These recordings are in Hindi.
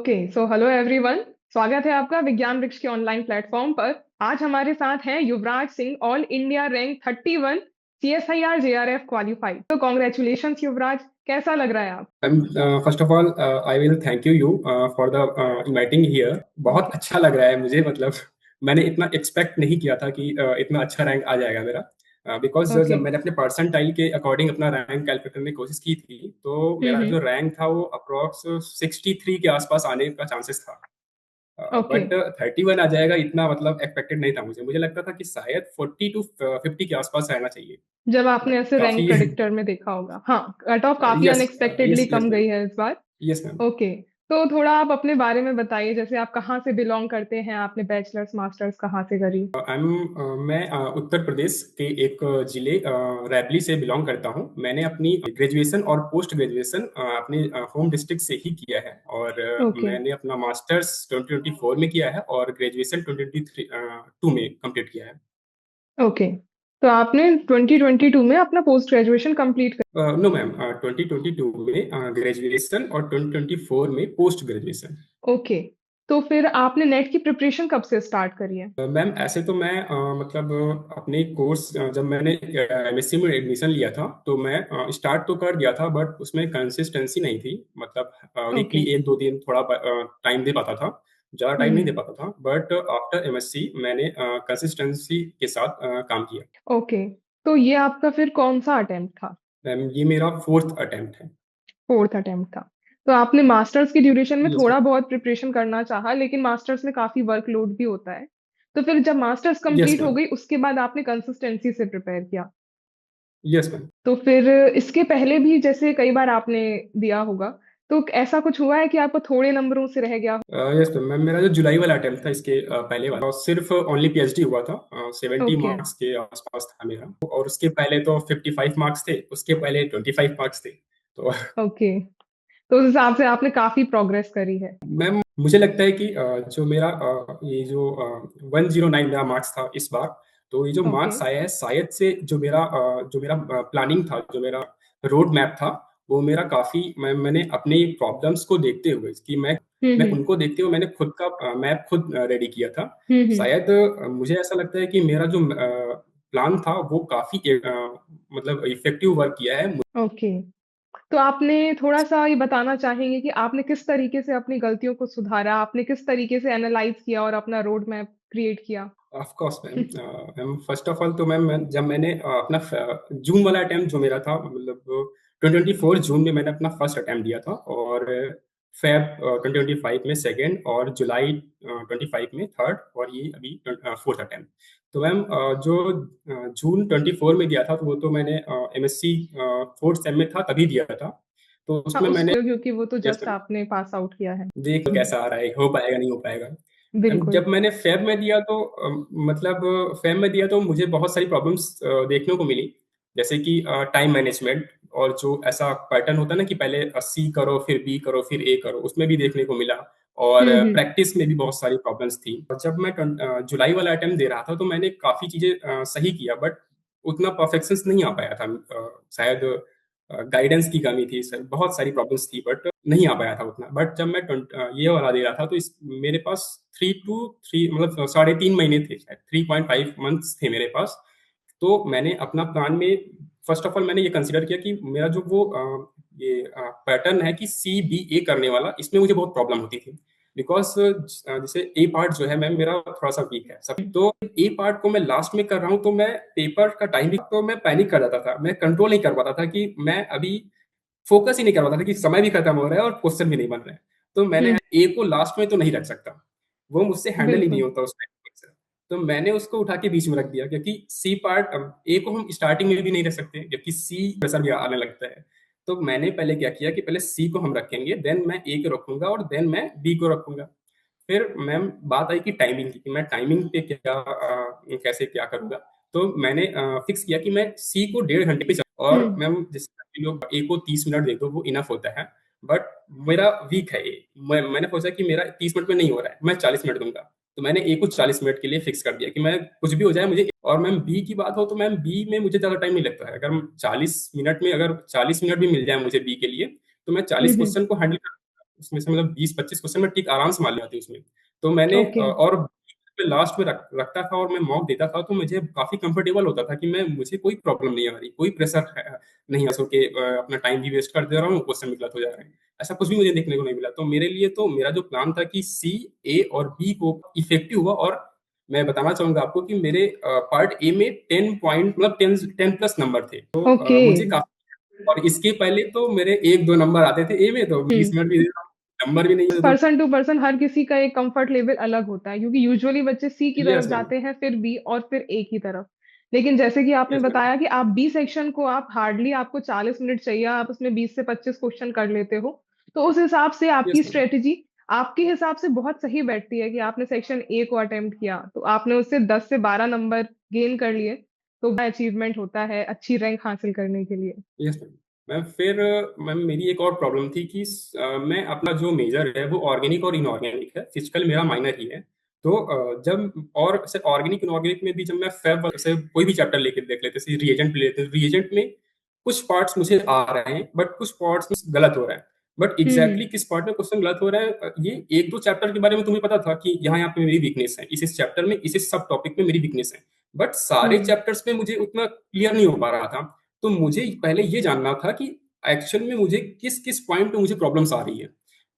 Okay so hello everyone. स्वागत है आपका विज्ञान वृक्ष के ऑनलाइन प्लेटफॉर्म पर। आज हमारे साथ हैं Yuvraj Singh, all India rank 31 CSIR JRF qualified. तो कॉन्ग्रेचुलेशंस युवराज, कैसा लग रहा है आप? First of all I will thank you for the inviting here. बहुत ओके। अच्छा लग रहा है मुझे। मतलब मैंने इतना एक्सपेक्ट नहीं किया था कि इतना अच्छा रैंक आ जाएगा मेरा। Because okay. जब मैंने अपने परसेंटाइल के अकॉर्डिंग अपना रैंक कैलकुलेट करने की कोशिश की थी, तो मेरा हम्म। जो रैंक था वो अप्रोक्स 63 के आसपास आने का चांसेस था। ओके। बट 31 आ जाएगा इतना मतलब एक्सपेक्टेड नहीं था। मुझे लगता था कि शायद 40 to 50 के आसपास रहना चाहिए। जब आपने ऐसे रैंक काफी प्रेडिक्टर में देखा होगा, हाँ, कट ऑफ काफी yes unexpectedly yes yes come ma'am. गई है इस बार। Yes ma'am. ओके। तो थोड़ा आप अपने बारे में बताइए, जैसे आप कहाँ से बिलोंग करते हैं, आपने बैचलर्स मास्टर्स कहाँ से करी? मैं उत्तर प्रदेश के एक जिले रैबली से बिलोंग करता हूँ। मैंने अपनी ग्रेजुएशन और पोस्ट ग्रेजुएशन अपने होम डिस्ट्रिक्ट से ही किया है, और ओके। मैंने अपना मास्टर्स 2024 में किया है और ग्रेजुएशन 2022 में कंप्लीट किया है। ओके। तो आपने 2022 में अपना post graduation complete no ma'am, 2022 में ग्रेजुएशन और 2024 में पोस्ट ग्रेजुएशन। ओके। तो फिर आपने नेट की प्रिपरेशन कब से स्टार्ट करी है? मैम ऐसे तो मैं मतलब अपने कोर्स जब मैंने एमएससी में एडमिशन लिया था तो मैं स्टार्ट तो कर दिया था, बट उसमें कंसिस्टेंसी नहीं थी। मतलब ओके। वीकली एक दो दिन थोड़ा टाइम दे पाता था, ज़्यादा टाइम नहीं दे हम्म। पाता था। बट आफ्टर एमएससी मैंने कंसिस्टेंसी के साथ काम किया। ओके। तो ये आपका फिर कौन सा अटेम्प्ट था? मैम ये मेरा फोर्थ अटेम्प्ट है। फोर्थ अटेम्प्ट था। तो आपने मास्टर्स की ड्यूरेशन में यस थोड़ा बहुत प्रिपरेशन करना चाहा, लेकिन मास्टर्स में काफी वर्कलोड भी होता है। तो फिर जब मास्टर्स यस कंप्लीट हो मैम। गई, उसके बाद आपने कंसिस्टेंसी से प्रिपेयर किया। Yes ma'am. तो फिर इसके पहले भी जैसे कई बार आपने दिया होगा, तो ऐसा कुछ हुआ है कि आपको थोड़े नंबरों से रह गया? Yes ma'am. मेरा जो जुलाई वाला अटेम्प्ट था इसके पहले वाला, और सिर्फ ओनली पीएचडी हुआ था। 70 ओके। मार्क्स के आसपास था मेरा, और उसके पहले तो 55 मार्क्स थे, उसके पहले 25 मार्क्स थे। तो ओके। तो उस हिसाब से आपने काफी प्रोग्रेस करी है। मैम मुझे लगता है कि जो मेरा ये जो 109 मेरा मार्क्स था इस बार, तो ये जो ओके। मार्क्स आया है शायद से जो मेरा प्लानिंग था, जो मेरा रोड मैप था, वो मेरा काफी मैंने अपने प्रॉब्लम्स को देखते हुए कि मैं हम्म। उनको देखते हुए मैंने खुद का मैप खुद रेडी किया था। हम्म। शायद मुझे ऐसा लगता है कि मेरा जो प्लान था वो काफी मतलब इफेक्टिव वर्क किया है। ओके। तो आपने थोड़ा सा ये बताना चाहेंगे कि आपने किस तरीके से अपनी गलतियों को सुधारा, आपने किस तरीके से एनालाइज किया और अपना रोड मैप क्रिएट किया? Of course ma'am. Ma'am first of all तो जब मैंने अपना जून वाला अटेम्प्ट जो मेरा था, मतलब 2024 जून में मैंने अपना फर्स्ट अटेम्प्ट दिया था, और फेब 2025 में सेकंड, और जुलाई 25 में थर्ड, और ये अभी फोर्थ अटेम्प्ट। तो मैम जो जून 24 में दिया था, तो वो तो मैंने एमएससी फोर्थ सेम में था तभी दिया था। तो हाँ, उसमें मैंने, उसको क्योंकि वो तो यस जस्ट मैम, आपने पास आउट किया है। देख कैसा आ रहा है, हो पाएगा नहीं हो पाएगा। बिल्कुल। जब मैंने फेब में दिया तो मतलब फेब में दिया तो मुझे बहुत सारी प्रॉब्लम्स देखने को मिली। जैसे कि टाइम मैनेजमेंट, और जो ऐसा पैटर्न होता है ना कि पहले सी करो फिर बी करो फिर ए करो, उसमें भी देखने को मिला। और हम्म। प्रैक्टिस में भी बहुत सारी प्रॉब्लम्स थी। और जब मैं जुलाई वाला अटेम्प्ट दे रहा था तो मैंने काफ़ी चीज़ें सही किया, बट उतना परफेक्शन नहीं आ पाया था। शायद गाइडेंस की कमी थी सर, बहुत सारी प्रॉब्लम्स थी, बट नहीं आ पाया था उतना। बट जब मैं ये वाला दे रहा था तो इस मेरे पास 3 to 3 मतलब 3.5 महीने थे, शायद 3.5 मंथ्स थे मेरे पास। तो मैंने अपना प्लान में फर्स्ट ऑफ ऑल मैंने ये कंसिडर किया कि मेरा जो वो ये पैटर्न है कि सी बी ए करने वाला, इसमें मुझे बहुत प्रॉब्लम होती थी। बिकॉज जैसे ए पार्ट जो है मैम मेरा थोड़ा सा वीक है सब, तो ए पार्ट को मैं लास्ट में कर रहा हूँ तो मैं पेपर का टाइम भी, तो मैं पैनिक कर जाता था, मैं कंट्रोल नहीं कर पाता था कि मैं अभी फोकस ही नहीं कर पाता था कि समय भी खत्म हो रहा है और क्वेश्चन भी नहीं बन रहे हैं। तो मैंने हम्म। ए को लास्ट में तो नहीं रख सकता, वो मुझसे हैंडल ही नहीं बिल्कुल। होता उस टाइम से। तो मैंने उसको उठा के बीच में रख दिया, क्योंकि सी पार्ट, ए को हम स्टार्टिंग में भी नहीं रख सकते जबकि सी प्रेशर भी आने लगता है। तो मैंने पहले क्या किया कि पहले सी को हम रखेंगे, देन मैं ए को रखूंगा, और देन मैं बी को रखूंगा। फिर मैम बात आई कि टाइमिंग की, कि मैं टाइमिंग पे क्या कैसे क्या करूंगा। तो मैंने फिक्स किया कि मैं सी को 1.5 घंटे पे और हम्म। मैम जैसे लोग ए को 30 मिनट दे दो वो इनफ होता है। बट मेरा वीक है ए, मैंने सोचा कि मेरा 30 मिनट में नहीं हो रहा है, मैं 40 मिनट दूंगा। तो मैंने ए को 40 मिनट के लिए फिक्स कर दिया कि मैं कुछ भी हो जाए मुझे। और मैम बी की बात हो तो मैम बी में मुझे ज्यादा टाइम नहीं लगता है। अगर 40 मिनट में अगर 40 मिनट भी मिल जाए मुझे बी के लिए, तो मैं 40 हम्म। क्वेश्चन को हैंडल कर, उसमें से मतलब 20-25 क्वेश्चन मैं टिक आराम से मार लेती उसमें। तो मैंने ओके। और मैं लास्ट में रखता था और मैं मॉक देता था, तो मुझे काफ़ी कंफर्टेबल होता था कि मुझे कोई प्रॉब्लम नहीं आ रही, कोई प्रेशर है नहीं है कि अपना टाइम भी वेस्ट कर दे रहा हूँ, क्वेश्चन भी गलत हो जा रहे हैं। ऐसा कुछ भी मुझे देखने को नहीं मिला। तो मेरे लिए तो मेरा जो प्लान था कि सी, ए और बी को इफेक्टिव हुआ। और मैं बताना चाहूँगा आपको कि मेरे पार्ट ए में 10 पॉइंट मतलब 10 प्लस नंबर थे। तो ओके। मुझे काफ़ी, और इसके पहले तो मेरे 1-2 नंबर आते थे ए में, तो 20 मिनट भी दे रहा हूँ, नंबर भी नहीं है तो। पर्सन टू पर्सन हर किसी का एक कंफर्ट लेवल अलग होता है, क्योंकि यूजुअली बच्चे सी की तरफ यस मैम, जाते हैं, फिर बी और फिर ए की तरफ। लेकिन जैसे कि आपने यस मैम, बताया कि आप बी सेक्शन को आप हार्डली आपको 40 मिनट चाहिए, आप उसमें 20 से 25 क्वेश्चन कर लेते हो। तो उस हिसाब से यस आपकी मैम। स्ट्रेटेजी आपके हिसाब से बहुत सही बैठती है कि आपने सेक्शन ए को अटेम्प्ट किया तो आपने उससे 10 से 12 नंबर गेन कर लिए। तो अचीवमेंट होता है अच्छी रैंक हासिल करने के लिए। Yes ma'am. मैम फिर मैम मेरी एक और प्रॉब्लम थी कि मैं अपना जो मेजर है वो ऑर्गेनिक और इनऑर्गेनिक है, फिजिकल मेरा माइनर ही है। तो जब और से ऑर्गेनिक इनऑर्गेनिक में भी जब मैं फेब से कोई भी चैप्टर लेके देख लेते, जैसे रिएजेंट ले लेते हैं, रिएजेंट में कुछ पार्ट्स मुझे आ रहे हैं बट कुछ पार्ट्स गलत हो रहे हैं। But hmm. एग्जैक्टली किस पार्ट में क्वेश्चन गलत हो रहा है, ये एक दो चैप्टर के बारे में तुम्हें पता था कि यहाँ यहाँ पे मेरी वीकनेस है, इस चैप्टर में इस सब टॉपिक में मेरी वीकनेस है। बट सारे हम्म। चैप्टर्स में मुझे उतना क्लियर नहीं हो पा रहा था। तो मुझे पहले ये जानना था कि एक्चुअल में मुझे किस किस पॉइंट पे मुझे प्रॉब्लम्स आ रही है।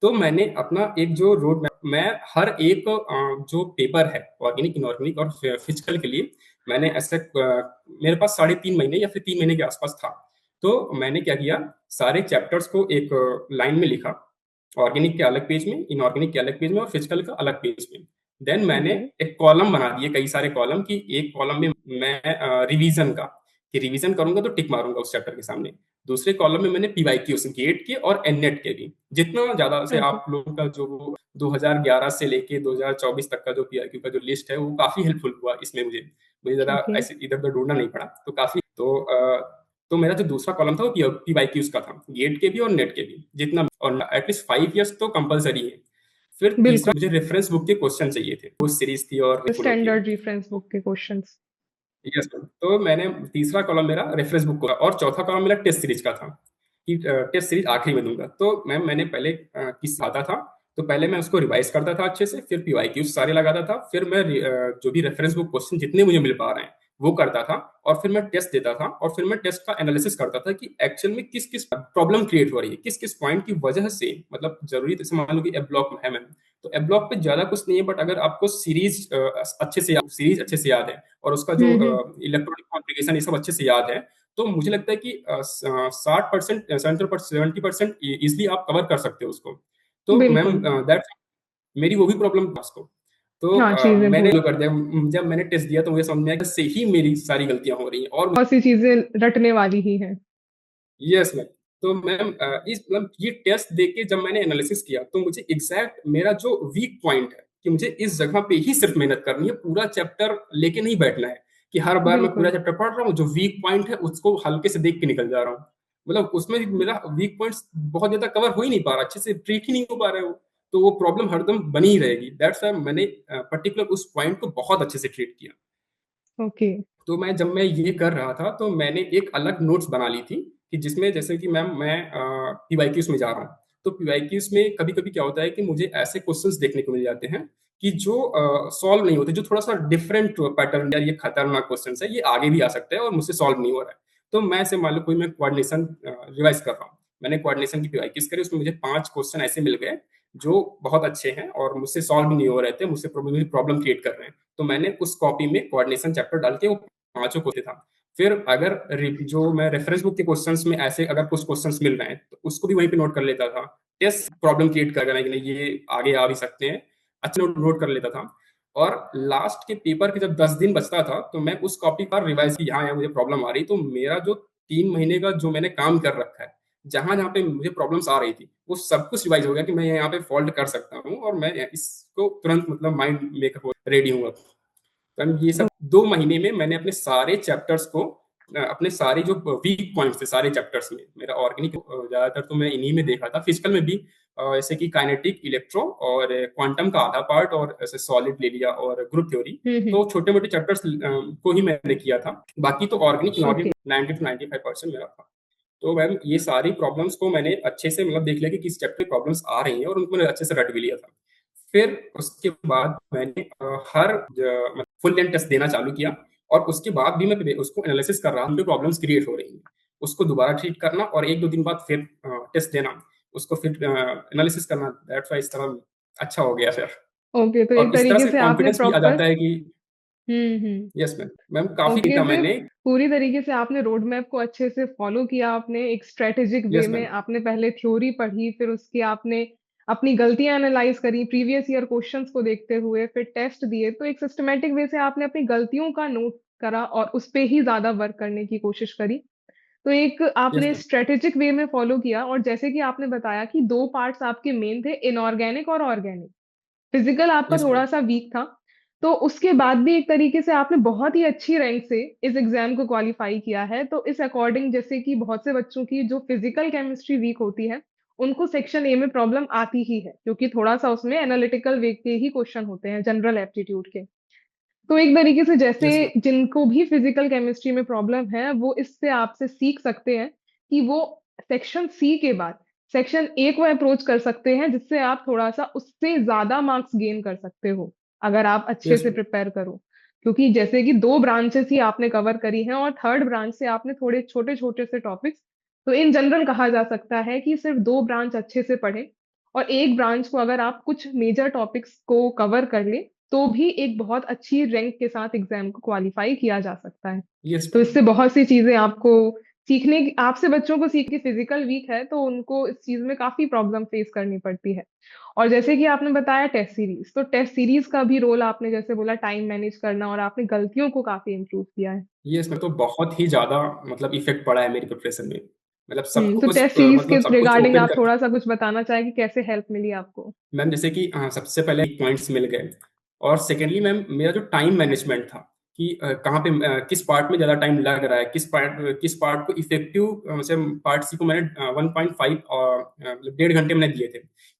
तो मैंने अपना एक जो रोड मैप, मैं हर एक जो पेपर है ऑर्गेनिक इनऑर्गेनिक और फिजिकल के लिए, मैंने ऐसे मेरे पास 3.5 महीने या फिर 3 महीने के आसपास था। तो मैंने क्या किया, सारे चैप्टर्स को एक लाइन में लिखा, ऑर्गेनिक के अलग पेज में, इनऑर्गेनिक के अलग पेज में और फिजिकल का अलग पेज में। देन मैंने ओके। एक कॉलम बना दिए, कई सारे कॉलम, की एक कॉलम में मैं रिवीजन का, कि रिवीजन करूंगा तो टिक मारूंगा उस चैप्टर के सामने। दूसरे कॉलम में मैंने पीवाईक्यू गेट के और एननेट के भी, जितना ज्यादा से ओके। आप लोगों का जो 2011 से लेके 2024 तक का जो पीवाईक्यू का जो लिस्ट है वो काफी हेल्पफुल हुआ इसमें मुझे। मुझे ज्यादा ओके। ऐसे इधर उधर ढूंढना नहीं पड़ा, तो काफी। तो मेरा जो दूसरा कॉलम था वो पीवाईक्यूज का था, गेट के भी और नेट के भी, जितना, और एटलीस्ट 5 इयर्स तो कंपलसरी है। फिर तीसरा बिल्कुल। मुझे रेफरेंस बुक के क्वेश्चन चाहिए थे, वो सीरीज थी और फुल होती है। स्टैंडर्ड रेफरेंस बुक के क्वेश्चंस। Yes ma'am. तो मैंने तीसरा कॉलम मेरा रेफरेंस बुक का और चौथा कॉलम मेरा टेस्ट सीरीज का था, कि टेस्ट सीरीज आखिरी में दूंगा। तो मैम मैंने पहले किस आता था, तो पहले मैं उसको रिवाइज करता था अच्छे से, फिर पीवाईक्यूज सारे लगाता था, फिर मैं जो भी रेफरेंस बुक क्वेश्चन जितने मुझे मिल पा रहे हैं वो करता था, और फिर मैं टेस्ट देता था, और फिर मैं टेस्ट का एनालिसिस करता था कि एक्चुअल में किस किस प्रॉब्लम क्रिएट हो रही है, किस किस पॉइंट की वजह से, मतलब जरूरी जैसे मान लो कि एब ब्लॉक है मैम, तो एब ब्लॉक पे ज्यादा कुछ नहीं है, बट अगर आपको सीरीज अच्छे से याद है और उसका जो हम्म। इलेक्ट्रॉनिक कॉन्फ़िगरेशन ये सब अच्छे से याद है, तो मुझे लगता है कि 60%, 70% इजिली आप कवर कर सकते हो उसको। तो मैम बिल्कुल। दैट मेरी वो भी प्रॉब्लम था उसको। तो हाँ, चीजें मैंने भूल। जो कर दिया, जब मैंने टेस्ट दिया तो मुझे समझ में आया कि से ही मेरी सारी गलतियां हो रही हैं, और बहुत सी चीजें रटने वाली ही हैं। Yes ma'am. तो मैम इस मतलब ये टेस्ट देके जब मैंने एनालिसिस किया तो मुझे एग्जैक्ट मेरा जो वीक पॉइंट है कि मुझे इस जगह पे ही सिर्फ मेहनत करनी है, पूरा चैप्टर लेके नहीं बैठना है कि हर बार मैं पूरा बिल्कुल। चैप्टर पढ़ रहा हूँ, जो वीक पॉइंट है उसको हल्के से देख के निकल जा रहा हूँ। मतलब उसमें भी मेरा वीक पॉइंट्स बहुत ज्यादा कवर हो ही नहीं पा रहा, अच्छे से ट्रीट ही नहीं हो पा रहे हो, तो वो प्रॉब्लम हरदम बनी ही रहेगी। दैट्स व्हाई मैंने पर्टिकुलर उस पॉइंट को बहुत अच्छे से ट्रीट किया। ओके। तो जब मैं ये कर रहा था तो मैंने एक अलग नोट्स बना ली थी, कि जिसमें जैसे कि मैम मैं पीवाईक्यूज में जा रहा हूँ, तो पीवाईक्यूज में कभी कभी क्या होता है कि मुझे ऐसे क्वेश्चंस देखने को मिल जाते हैं कि जो सॉल्व नहीं होते, जो थोड़ा सा डिफरेंट पैटर्न, यार ये खतरनाक क्वेश्चन है, ये आगे भी आ सकता है और मुझसे सॉल्व नहीं हो रहा है। तो मैं ऐसे मान लो कोई मैं कोऑर्डिनेशन रिवाइज कर रहा हूँ, मैंने कोऑर्डिनेशन की पीवाईक्यूज करी, उसमें मुझे 5 क्वेश्चन ऐसे मिल गए जो बहुत अच्छे हैं और मुझसे सॉल्व भी नहीं हो रहे थे, मुझसे प्रॉब्लम क्रिएट कर रहे हैं। तो मैंने उस कॉपी में कोऑर्डिनेशन चैप्टर डाल के वो पांचों को था। फिर अगर जो मैं रेफरेंस बुक के क्वेश्चंस में ऐसे अगर कुछ क्वेश्चंस मिल रहे हैं तो उसको भी वहीं पे नोट कर लेता था। टेस्ट प्रॉब्लम क्रिएट कर रहा है कि नहीं, ये आगे आ भी सकते हैं, अच्छा नोट नोट कर लेता था। और लास्ट के पेपर के जब 10 दिन बचता था तो मैं उस कॉपी पर रिवाइज की, यहाँ यहाँ मुझे प्रॉब्लम आ रही, तो मेरा जो 3 महीने का जो मैंने काम कर रखा है, जहां जहां पे मुझे प्रॉब्लम्स आ रही थी, वो सब कुछ रिवाइज हो गया कि मैं यहाँ पे फॉल्ट कर सकता हूँ, और मैं इसको तुरंत मतलब माइंड मेकअप रेडी हूँ अब। तो ये सब 2 महीने में मैंने अपने सारे चैप्टर्स को अपने सारे जो वीक पॉइंट्स थे सारे चैप्टर्स में, मेरा ऑर्गेनिक ज्यादातर तो मैं इन्हीं में देखा था, फिजिकल में भी जैसे कि काइनेटिक, इलेक्ट्रो और क्वांटम का आधा पार्ट, और ऐसे सॉलिड ले लिया और ग्रुप थ्योरी। हम्म। तो छोटे मोटे चैप्टर्स को ही मैंने किया था, बाकी तो ऑर्गेनिक ओके। इनऑर्गेनिक 90 to 95% मेरा था। तो मैम ये सारी प्रॉब्लम्स को मैंने अच्छे से मतलब देख लिया कि किस चैप्टर में प्रॉब्लम्स आ रही हैं और उनको मैंने अच्छे से रट भी लिया था। फिर उसके बाद मैंने हर फुल लेंथ टेस्ट देना चालू किया और उसके बाद भी मैं उसको एनालिसिस कर रहा हूँ, जो प्रॉब्लम्स क्रिएट हो रही हैं उसको दोबारा ट्रीट करना और 1-2 दिन बाद फिर टेस्ट देना, उसको फिर एनालिसिस करना। दैट्स व्हाई इस तरह अच्छा हो गया फिर। ओके, तो एक और इस तरह तरीके से से आपने कॉन्फिडेंस भी आ प्रॉपर। जाता है कि हम्म। यस मैम, मैम काफ़ी ओके, था फिर मैंने। पूरी तरीके से आपने रोड मैप को अच्छे से फॉलो किया, आपने एक स्ट्रेटेजिक वे यस में मैम। आपने पहले थ्योरी पढ़ी, फिर उसकी आपने अपनी गलतियां एनालाइज करी प्रीवियस ईयर क्वेश्चंस को देखते हुए, फिर टेस्ट दिए, तो एक सिस्टमेटिक वे से आपने अपनी गलतियों का नोट करा और उस पे ही ज्यादा वर्क करने की कोशिश करी। तो एक यस आपने मैम। स्ट्रेटेजिक वे में फॉलो किया, और जैसे कि आपने बताया कि दो पार्ट्स आपके मेन थे, इनऑर्गेनिक और ऑर्गेनिक। फिजिकल आपका यस मैम। थोड़ा सा वीक था, तो उसके बाद भी एक तरीके से आपने बहुत ही अच्छी रैंक से इस एग्जाम को क्वालिफाई किया है। तो इस अकॉर्डिंग, जैसे कि बहुत से बच्चों की जो फिजिकल केमिस्ट्री वीक होती है, उनको सेक्शन ए में प्रॉब्लम आती ही है, क्योंकि थोड़ा सा उसमें एनालिटिकल वे के ही क्वेश्चन होते हैं जनरल एप्टीट्यूड के। तो एक तरीके से जैसे यस मैम। जिनको भी फिजिकल केमिस्ट्री में प्रॉब्लम है, वो इससे आपसे सीख सकते हैं कि वो सेक्शन सी के बाद सेक्शन ए को अप्रोच कर सकते हैं, जिससे आप थोड़ा सा उससे ज्यादा मार्क्स गेन कर सकते हो अगर आप अच्छे यस से मैम। प्रिपेयर करो। क्योंकि जैसे कि दो ब्रांचेस ही आपने कवर करी हैं और थर्ड ब्रांच से आपने थोड़े छोटे छोटे से टॉपिक्स, तो इन जनरल कहा जा सकता है कि सिर्फ दो ब्रांच अच्छे से पढ़े और एक ब्रांच को अगर आप कुछ मेजर टॉपिक्स को कवर कर ले, तो भी एक बहुत अच्छी रैंक के साथ एग्जाम को क्वालिफाई किया जा सकता है। यस तो मैम। इससे बहुत सी चीजें आपको सीखने की, आपसे बच्चों को सीख के फिजिकल वीक है तो उनको इस चीज में काफी प्रॉब्लम फेस करनी पड़ती है। और जैसे कि आपने बताया टेस्ट सीरीज, तो टेस्ट सीरीज का भी रोल आपने जैसे बोला टाइम मैनेज करना, और आपने गलतियों को काफी इम्प्रूव किया है। ये इसमें तो बहुत ही ज़्यादा मतलब इफ़ेक्ट पड़ा है मेरी प्रिपरेशन में। मतलब सब तो कुछ टेस्ट सीरीज के मतलब सब कुछ रिगार्डिंग ओपन आप कर। थोड़ा सा कुछ बताना चाहें कि कैसे हेल्प मिली आपको। मैम जैसे कि सबसे पहले पॉइंट्स मिल गए और सेकेंडली मैम मेरा जो टाइम मैनेजमेंट था कि कहाँ पे किस पार्ट में ज़्यादा टाइम लग रहा है, किस पार्ट को इफेक्टिव से पार्ट सी को मैंने 1.5 और मतलब 1.5 घंटे मैंने दिए थे।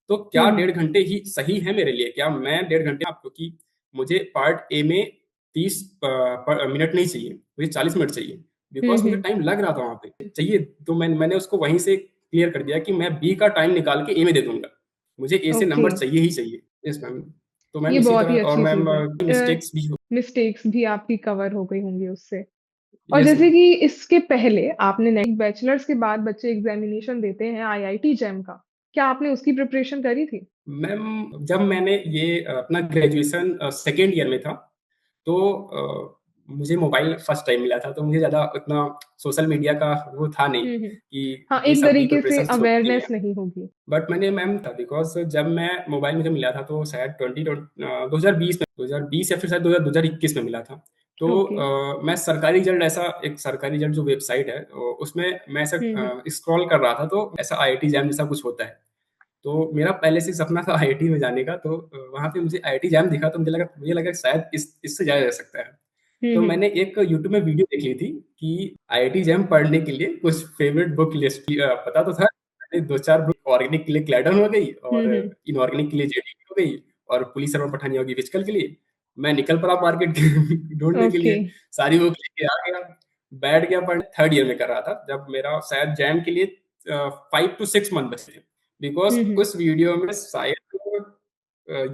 तो क्या हम्म। 1.5 घंटे ही सही है मेरे लिए? क्या मैं 1.5 घंटे आप, क्योंकि मुझे पार्ट ए में 30 मिनट नहीं चाहिए, मुझे 40 मिनट चाहिए, बिकॉज मुझे हम्म। टाइम लग रहा था वहाँ पे चाहिए। तो मैंने उसको वहीं से क्लियर कर दिया कि मैं बी का टाइम निकाल के ए में दे दूंगा, मुझे ए से ओके, नंबर चाहिए ही चाहिए। Yes ma'am. तो मैम ये इसी बहुत ही तरह और अच्छी मैम चीज है। मिस्टेक्स भी हो। मिस्टेक्स भी आपकी कवर हो गई होंगी उससे। और यस जैसे मैम। कि इसके पहले आपने नेक्स्ट बैचलर्स के बाद बच्चे एग्जामिनेशन देते हैं आईआईटी जैम का, क्या आपने उसकी प्रिपरेशन करी थी? मैम जब मैंने ये अपना ग्रेजुएशन सेकेंड ईयर में था, तो मुझे मोबाइल फर्स्ट टाइम मिला था, तो मुझे ज़्यादा उतना सोशल मीडिया का वो था नहीं हम्म। कि हाँ, ये एक सब भी तरीके से प्रिपरेशन होती हैं। अवेयरनेस नहीं होगी। बट मैंने मैम था बिकॉज जब मैं मोबाइल मुझे मिला था तो शायद 2020 या फिर शायद 2021 में मिला था। तो ओके। मैं सरकारी रिजल्ट, ऐसा एक सरकारी रिजल्ट जो वेबसाइट है उसमें मैं ऐसा हम्म। स्क्रॉल कर रहा था, तो ऐसा आईआईटी जैम जैसा कुछ होता है। तो मेरा पहले से सपना था आईआईटी में जाने का, तो वहाँ पे मुझे आईआईटी जैम दिखा तो मुझे लगा कि शायद इससे जाया जा सकता है। तो हम्म। मैंने एक यूट्यूब में वीडियो देख ली थी कि आईआईटी जैम पढ़ने के लिए कुछ फेवरेट बुक लिस्ट पता तो था। मैंने 2-4 बुक, ऑर्गेनिक के लिए क्लैडन हो गई और हम्म। इनऑर्गेनिक के लिए जेडीबी हो गई और पुलिस सर्वर पठानी होगी फिजिकल के लिए। मैं निकल पड़ा मार्केट ढूँढने के ओके। लिए, सारी बुक लेके आ गया, बैठ गया पढ़ने। थर्ड ईयर में कर रहा था जब मेरा शायद जैम के लिए 5 टू 6 मंथ बचे थे। बिकॉज़ हम्म। उस वीडियो में शायद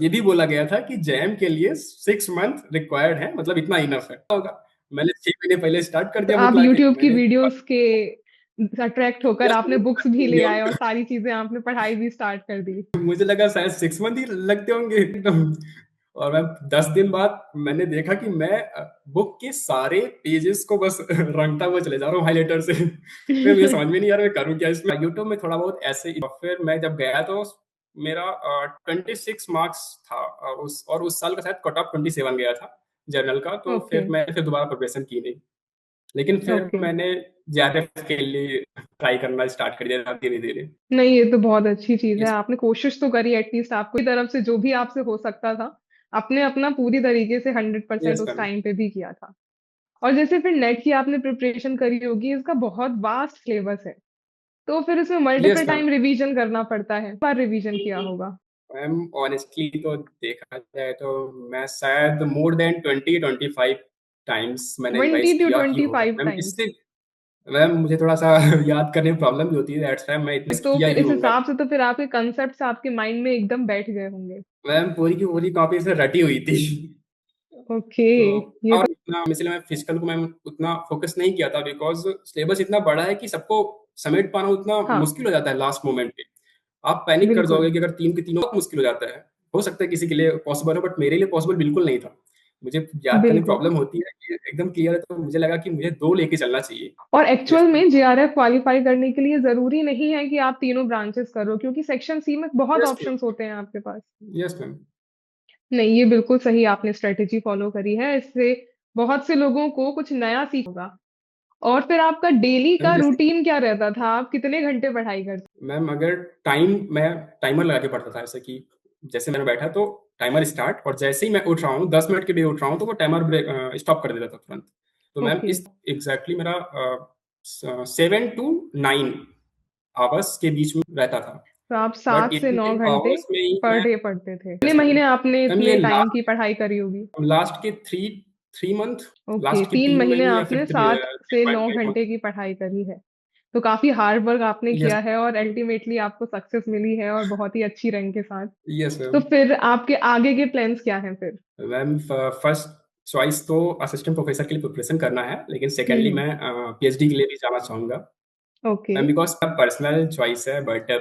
ये भी बोला गया था कि जैम के लिए 6 मंथ रिक्वायर्ड है, मतलब इतना इनफ है। होगा। मैंने 6 महीने पहले स्टार्ट कर तो दिया बुक आप लाके। यूट्यूब की मैंने वीडियोस के अट्रैक्ट होकर यस आपने बुक्स भी ले वीडियो आए और सारी चीजें आपने पढ़ाई भी स्टार्ट कर दी। मुझे लगा शायद 6 मंथ ही लगते होंगे एकदम। और मैं 10 दिन बाद मैंने देखा कि मैं बुक के सारे पेजेस को बस रंगता हुआ चले जा रहा हूँ हाइलाइटर से। फिर मुझे समझ में नहीं आ रहा मैं करूँ क्या इसमें। यूट्यूब में थोड़ा बहुत ऐसे ही। फिर मैं जब गया तो मेरा 26 मार्क्स था, उस साल का शायद कट ऑफ 27 गया था जनरल का। तो ओके। फिर मैंने फिर दोबारा प्रिपरेशन की नहीं, लेकिन फिर ओके। मैंने जेआरएफ के लिए ट्राई करना स्टार्ट कर दिया धीरे धीरे। नहीं, ये तो बहुत अच्छी चीज है, यस। आपने कोशिश तो करी, एटलीस्ट आपको की तरफ से जो भी आपसे हो सकता था आपने अपना पूरी तरीके से 100% यस उस मैम। टाइम पे भी किया था। और जैसे फिर नेट की आपने प्रिपरेशन करी होगी, इसका बहुत वास्ट सिलेबस है, तो फिर इसमें yes multiple ma'am. Time revision करना पड़ता है, बार रिवीजन किया होगा? मैम ऑनेस्टली तो देखा जाए तो मैं शायद मोर देन 20-25 टाइम्स मैंने ट्वेंटी रिवाइज टू किया ही ट्वेंटी होगा फाइव मैम। इससे टाइम्स मैम मुझे थोड़ा-सा याद करने में प्रॉब्लम भी होती है, दैट्स व्हाई मैं इतना तो किया फिर ही इस हूँ मैं। हिसाब से तो फिर आपके कंसेप्ट आपके माइंड में एकदम बैठ गए होंगे। मैम पूरी की पूरी कॉपी से रटी हुई थी। ओके। तो ये और तो इतना इसलिए मैं फिजिकल को मैम उतना फ़ोकस नहीं किया था बिकॉज़ सिलेबस इतना बड़ा है कि सबको समेट पाना उतना हाँ, मुश्किल हो जाता है लास्ट मोमेंट पे। आप पैनिक कर बिल्कुल। जाओगे कि अगर 3 के तीनों बहुत मुश्किल हो जाता है। हो सकता है किसी के लिए पॉसिबल हो बट मेरे लिए पॉसिबल बिल्कुल नहीं था। मुझे याद करने में बिल्कुल। प्रॉब्लम होती है कि एकदम क्लियर है तो मुझे लगा कि मुझे 2 लेके चलना चाहिए। और यस एक्चुअल मैम। में जेआरएफ क्वालिफाई करने के लिए जरूरी नहीं है कि आप तीनों ब्रांचेस करो, क्योंकि सेक्शन सी में बहुत यस मैम। ऑप्शंस होते हैं आपके पास। Yes ma'am. नहीं, ये बिल्कुल सही आपने स्ट्रेटेजी फॉलो करी है। इससे बहुत से लोगों को कुछ नया सीख होगा। और फिर आपका डेली मैम का जैसे रूटीन क्या रहता था? आप कितने घंटे पढ़ाई करते? मैम अगर मैं टाइमर लगा के पढ़ता था, जैसे कि जैसे मैंने बैठा तो टाइमर स्टार्ट और जैसे ही मैं उठ रहा हूँ 10 मिनट के लिए उठ रहा हूँ तो वो टाइमर स्टॉप कर देता था तुरंत। तो मैम ओके। इस एग्जैक्टली मेरा 7 to 9 आवर्स के बीच में रहता था। तो आप बट 7 से 9 घंटे आवर्स में ही पर मैं डे पढ़ते थे? कितने यस मैम। महीने आपने मैम ये इतने टाइम की पढ़ाई करी होगी? लास्ट के थ्री मंथ, ओके, लास्ट के 3 महीने 3 महीने या फिर आपने सात थ्री से पॉइंट नौ फाइव घंटे मंथ। की पढ़ाई करी है। तो काफी हार्ड वर्क आपने यस। किया है और अल्टीमेटली आपको सक्सेस मिली है, और बहुत ही अच्छी रैंक के साथ। यस तो मैम। फिर आपके आगे के प्लान्स क्या हैं फिर? मैम फर्स्ट चॉइस तो असिस्टेंट प्रोफेसर के लिए प्रिपरेशन करना है, लेकिन सेकेंडली हम्म। मैं पीएचडी के लिए भी जाना चाहूँगा। Okay. Ma'am because personal choice है but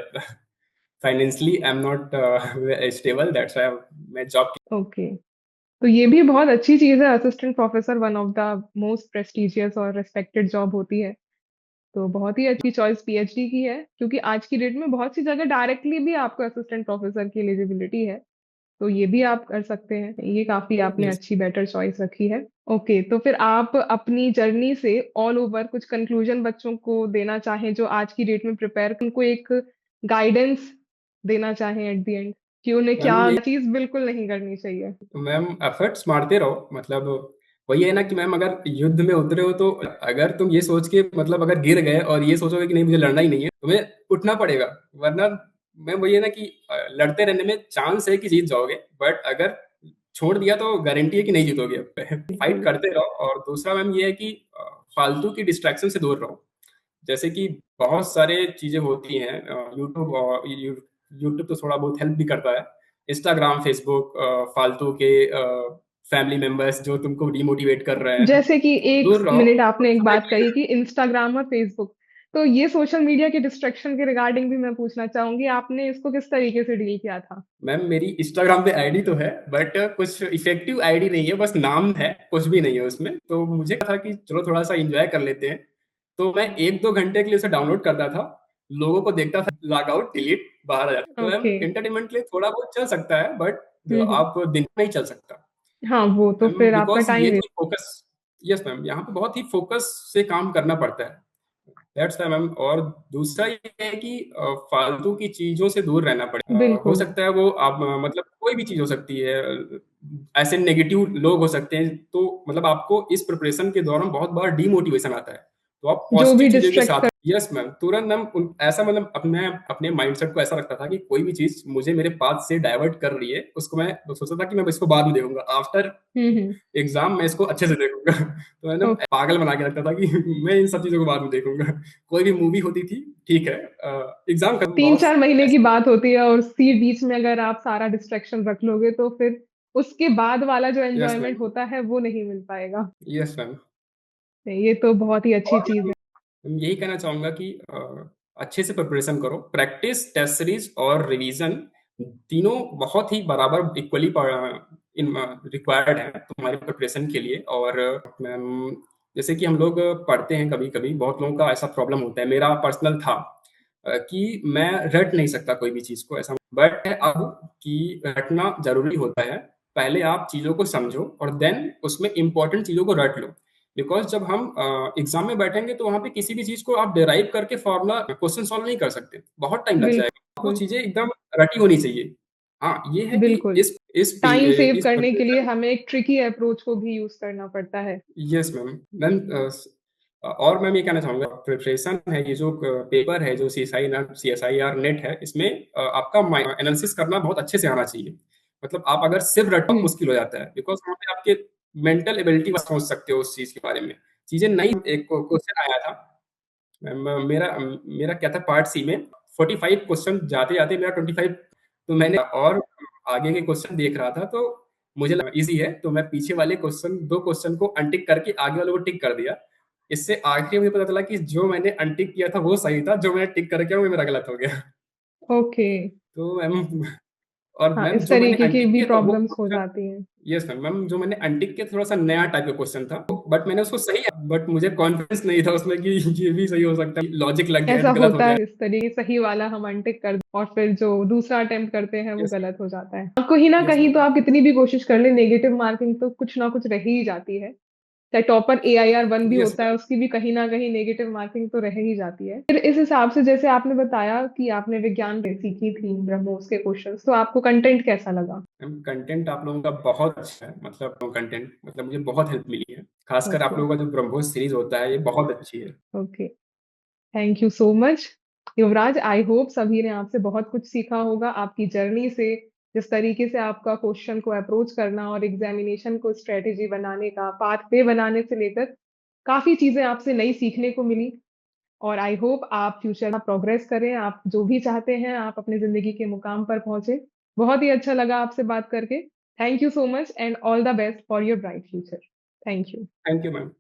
financially I am not stable that's why मैं जॉब। ओके। तो ये भी बहुत अच्छी चीज है। Assistant professor one of the most prestigious और रेस्पेक्टेड जॉब होती है। तो बहुत ही अच्छी चॉइस पीएचडी की है, क्योंकि आज की डेट में बहुत सी जगह डायरेक्टली भी आपको असिस्टेंट प्रोफेसर की एलिजिबिलिटी है। तो ये भी आप कर सकते हैं। ये काफी आपने यस। अच्छी बेटर चॉइस रखी है। ओके, तो फिर आप अपनी जर्नी से ऑल ओवर कुछ कंक्लूजन बच्चों को देना चाहें जो आज की डेट में प्रिपेयर, उनको एक गाइडेंस देना चाहें एट द एंड, कि उन्हें क्या मैम ये चीज बिल्कुल नहीं करनी चाहिए? मैम एफर्ट्स मारते रहो, मतलब वही है ना कि मैम अगर युद्ध में उतरे हो तो अगर तुम ये सोच के मतलब अगर गिर गए और ये सोचोगे कि नहीं मुझे लड़ना ही नहीं है, तुम्हें उठना पड़ेगा। वरना मैम वही है ना कि लड़ते रहने में चांस है कि जीत जाओगे, बट अगर छोड़ दिया तो गारंटी है कि नहीं जीतोगे। फाइट बिल्कुल। करते रहो। और दूसरा मैम ये है कि फालतू की डिस्ट्रैक्शन से दूर रहो। जैसे कि बहुत सारे चीजें होती हैं, यूट्यूब और यूट्यूब तो थोड़ा बहुत हेल्प भी करता है। इंस्टाग्राम, फेसबुक, फालतू के फैमिली मेंबर्स जो तुमको डिमोटिवेट कर रहे हैं, जैसे कि एक दूर रहो। मिनट आपने एक समय बात कही कि इंस्टाग्राम और फेसबुक, तो ये सोशल मीडिया के डिस्ट्रैक्शन के रिगार्डिंग भी मैं पूछना चाहूंगी, आपने इसको किस तरीके से डील किया था? मैम मेरी इंस्टाग्राम पे आईडी तो है बट कुछ इफेक्टिव आईडी नहीं है, बस नाम है, कुछ भी नहीं है उसमें। तो मुझे था कि चलो थोड़ा सा एंजॉय कर लेते हैं, तो मैं 1-2 घंटे के लिए उसे डाउनलोड करता था, लोगों को देखता था, लॉग आउट डिलीट, बाहर आ जाता। तो मैम ओके। एंटरटेनमेंट के लिए थोड़ा बहुत चल सकता है बट हम्म। आप दिन में नहीं चल सकता। हाँ, वो तो मैम फिर आपका बिकॉज़ टाइम ये वेस्ट। थी फोकस। यस मैम, यहाँ पे बहुत ही फोकस से काम करना पड़ता है। That's why ma'am. और दूसरा ये है कि फालतू की चीज़ों से दूर रहना पड़ेगा। हो बिल्कुल। सकता है वो आप मतलब कोई भी चीज़ हो सकती है। ऐसे नेगेटिव लोग हो सकते हैं, तो मतलब आपको इस प्रिपरेशन के दौरान बहुत बार डीमोटिवेशन आता है। तो आप जो पॉजिटिव भी चीज़ों के डिस्ट्रैक्ट साथ। कर। यस मैम, तुरंत मैम ऐसा मतलब मैं अपने माइंडसेट को ऐसा रखता था कि कोई भी चीज़ मुझे मेरे पाथ से डाइवर्ट कर रही है, उसको मैं सोचता था कि मैं इसको बाद में देखूँगा। After hmm. एग्ज़ाम मैं इसको अच्छे से देखूँगा। तो मैंने ओके। पागल बना के रखता था कि मैं इन सब चीज़ों को बाद में देखूँगा। कोई भी मूवी होती थी, ठीक है, एग्ज़ाम खत्म, तीन बहुत चार महीने की ऐसे। बात होती है, और उसी बीच में अगर आप सारा डिस्ट्रैक्शन रख लोगे तो फिर उसके बाद वाला जो यस मैम। एंजॉयमेंट होता है वो नहीं मिल पाएगा। Yes ma'am. ये तो बहुत ही अच्छी और चीज है। मैं यही कहना चाहूँगा कि अच्छे से प्रिपरेशन करो। प्रैक्टिस, टेस्ट सीरीज़ और रिवीज़न तीनों बहुत ही बराबर इक्वली इन रिक्वायर्ड है तुम्हारी प्रिपरेशन के लिए। और मैम जैसे कि हम लोग पढ़ते हैं कभी-कभी, बहुत लोगों का ऐसा प्रॉब्लम होता है, मेरा पर्सनल था कि मैं रट नहीं सकता कोई भी चीज़ को ऐसा। बट अब कि रटना ज़रूरी होता है। पहले आप चीज़ों को समझो और देन उसमें इम्पोर्टेंट चीज़ों को रट लो। बिकॉज़ जब हम एग्ज़ाम में बैठेंगे तो वहाँ पे किसी भी चीज़ को आप डिराइव करके फ़ॉर्मूला क्वेश्चन सॉल्व नहीं कर सकते, बहुत टाइम लग जाएगा। वो बिल्कुल। चीज़ें एकदम रटी होनी चाहिए। हाँ, ये है कि बिल्कुल। टाइम सेव इस करने के लिए प्रिपरेशन। हमें एक ट्रिकी अप्रोच को भी यूज करना पड़ता है। Yes ma'am. मैम और मैं ये कहना चाहूँगा, प्रिपरेशन है ये जो पेपर है, जो सीएसआईआर नेट है, इसमें आपका एनालिसिस करना बहुत अच्छे से आना चाहिए। मतलब आप अगर सिर्फ रट बहुत हम्म। मुश्किल हो जाता है, बिकॉज़ वहाँ पे आपके मेंटल एबिलिटी सोच सकते हो उस चीज़ के बारे में। चीज़ें नई, एक क्वेश्चन आया था मेरा मेरा क्या था, पार्ट सी में 45 क्वेश्चन जाते जाते मेरा 25, तो मैंने और आगे के क्वेश्चन देख रहा था, तो मुझे लगा इजी है, तो मैं पीछे वाले क्वेश्चन, 2 क्वेश्चन को अनटिक करके आगे वाले को टिक कर दिया। इससे आखिरी में मुझे पता चला कि जो मैंने अनटिक किया था वो सही था, जो मैंने टिक करके वो मेरा गलत हो गया। ओके। तो मैम, और हाँ, मैम इस जो मैंने तरीके की अनटिक भी किया था वो प्रॉब्लम्स हो क्वेश्चन, जाती हैं। यस मैम, जो मैंने अनटिक किया थोड़ा सा नया टाइप का क्वेश्चन था, बट मैंने उसको सही, बट मुझे कॉन्फिडेंस नहीं था उसमें कि ये भी सही हो सकता है, लॉजिक लग गया ऐसा तो गलत हो होता गया। है, इस तरीके सही वाला हम अनटिक कर और फिर जो दूसरा अटेम्प्ट करते हैं वो यस गलत हो जाता है। आपको ही ना यस कहीं, तो मैम। आप कितनी भी कोशिश कर ले, नेगेटिव मार्किंग तो कुछ ना कुछ रह ही जाती है। चाहे टॉपर AIR 1 भी यस होता है, मैम। उसकी भी कहीं ना कहीं नेगेटिव मार्किंग तो रह ही जाती है। फिर इस हिसाब से, जैसे आपने बताया कि आपने विज्ञान में सीखी थी ब्रह्मोस के क्वेश्चंस, तो आपको कंटेंट कैसा लगा? मैम कंटेंट आप लोगों का बहुत अच्छा है, मतलब कंटेंट, मतलब मुझे बहुत हेल्प मिली है, खासकर आप ओके। लोगों का जो ब्रह्मोस सीरीज होता है ये बहुत अच्छी है। Okay, thank you so much Yuvraj. I hope सभी ने आपसे बहुत कुछ सीखा होगा आपकी जर्नी से, जिस तरीके से आपका क्वेश्चन को अप्रोच करना और एग्जामिनेशन को स्ट्रेटेजी बनाने का, पाथ वे बनाने से लेकर काफी चीजें आपसे नई सीखने को मिली। और आई होप आप फ्यूचर में प्रोग्रेस करें, आप जो भी चाहते हैं आप अपनी जिंदगी के मुकाम पर पहुंचे। बहुत ही अच्छा लगा आपसे बात करके। Thank you so much and all the best for your bright future. Thank you. Thank you ma'am.